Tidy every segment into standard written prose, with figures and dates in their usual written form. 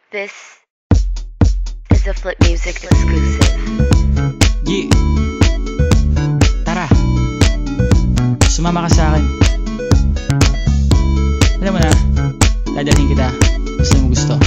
This is a Flip Music exclusive. Yeah. Tara, sumama ka sa akin. Alam mo na, dadalhin kita kung saan mo gusto.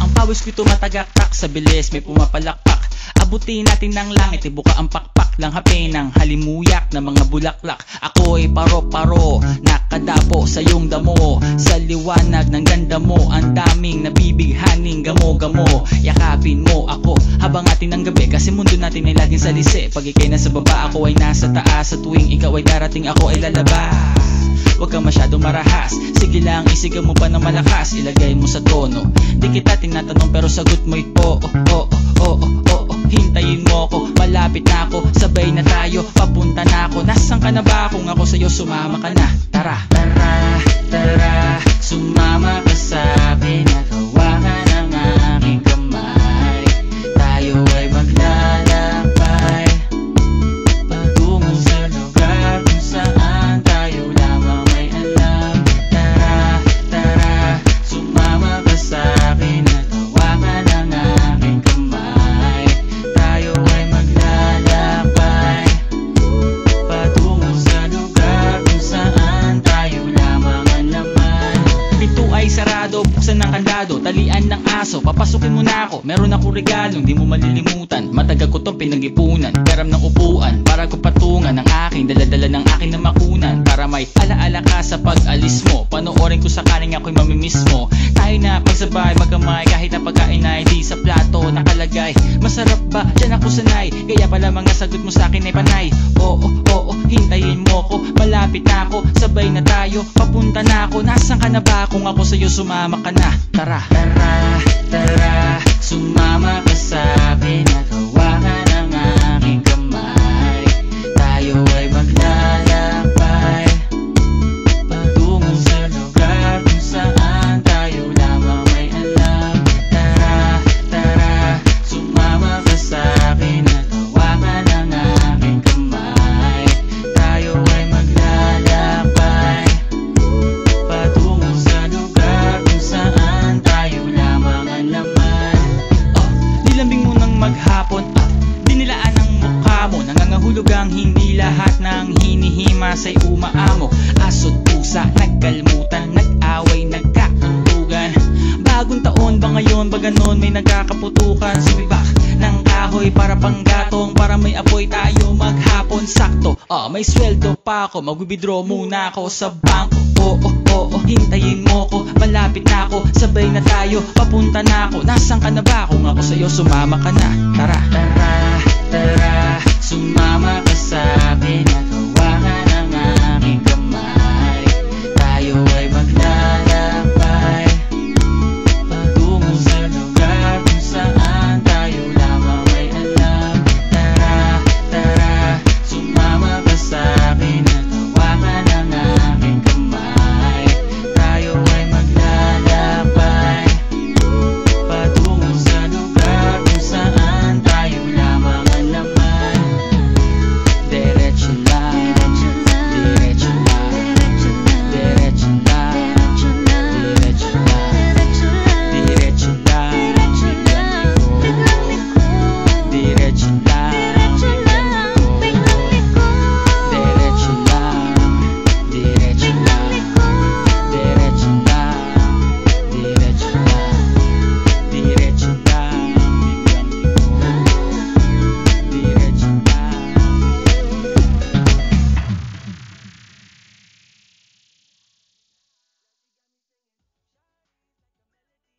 Ang pawis ko'y tumatagaktak sa bilis, may pumapalakpak. Abutin natin ng langit, ibuka ang pakpak lang hape ng halimuyak na mga bulaklak. Ako'y paro-paro, nakadapo sa iyong damo. Sa liwanag ng ganda mo, ang daming nabibighaning gamo-gamo. Yakapin mo ako habang atin ng gabi, kasi mundo natin ay laging salisi. Pag ikay nasa baba, ako ay nasa taas. Sa tuwing ikaw ay darating, ako ay lalabas. Huwag kang masyadong marahas, sige lang isigaw mo pa ng malakas. Ilagay mo sa tono, di kita tinatanong pero sagot mo'y oo, oo, oo, oo. Hintayin mo ko, malapit na ako, sabay na tayo, papunta na ako. Nasaan ka na ba? Kung ako sa'yo, sumama ka na. Tara, tara, tara, sumama ka sa'kin at hawakan ang aking kamay. Tayo ay maglalakbay patungo sa lugar kung saan tayo lamang may alam. Tara, tara, sumama ka sa'kin at hawakan ang aking kamay. Tayo ay maglalakbay patungo sa lugar kung saan tayo lamang ang laman. Pinto ay sarado, buksan ng kandado, talian ng aso, papasukin mo na ako. Meron akong regalong di mo malilimutan, matagal ko tong pinag-ipunan. Karam ng upuan para ko patungan ang aking daladala ng aking na makunan. Para may alaala ka sa pag-alis mo, panoorin ko sakaling ako'y mamimiss mo. Tayo na pagsabay magkamay, kahit na pagkain ay di sa plato nakalagay. Masarap ba? Diyan ako sanay, kaya pala mga sagot mo sa akin ay panay. Oo, oo, hintayin mo ko, malapit na ako, sabay na tayo, papunta na ako. Nasaan ka na ba? Kung ako sa'yo, sumama ka na. Tara, tara, tara, sumama ka sa'kin at hawakan ang aking kamay. Tayo ay maglalakbay patungo sa lugar kung saan tayo lamang may alam. Tara, tara, sumama ka sa'kin at hawakan ang aking kamay. Tayo ay maglalakbay patungo sa lugar kung saan tayo lamang ang laman. Nilambing mo ng maghapon, dinilaan ang mukha mo. Nangangahulog ang hindi lahat ng hinihima sa'y umaamo. Aso't pusa, nagkalmutan, nag-away, nagkakuntugan. Bagong taon ba ngayon, ba ganon may nagkakaputukan? Sumibak ng kahoy para panggatong, para may apoy tayo maghapon. Sakto, may sweldo pa ako, mag-withdraw muna ako sa bangko. Oo, oo, hintayin mo ko, malapit na ako, sabay na tayo, papunta na ako. Nasaan ka na ba? Kung ako sa'yo, sumama ka na. Tara, tara, tara, sumama ka sa'kin at hawakan ang aking kamay. Tayo ay maglalakbay patungo sa lugar kung saan tayo lamang may alam. Tara, tara, sumama ka sa'kin at hawakan ang aking kamay. Tayo ay maglalakbay patungo sa lugar kung saan tayo lamang ang laman. Diretso lang, diretso lang, diretso lang, diretso lang, diretso lang, biglang liko. Diretso lang, biglang liko. Diretso lang, diretso lang, diretso lang, diretso lang, diretso lang, biglang liko. Diretso lang.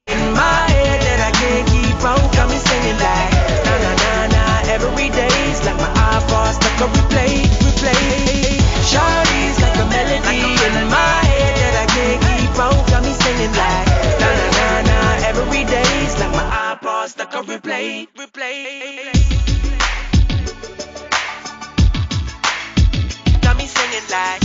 In my head that I can't keep on, got me singing like na na na na. Every day's like my iPod stuck on replay, replay. Shawty's like a melody in my head that I can't keep on, got me singing like na na na na. Every day's like my iPod stuck on replay, replay. Got me singing like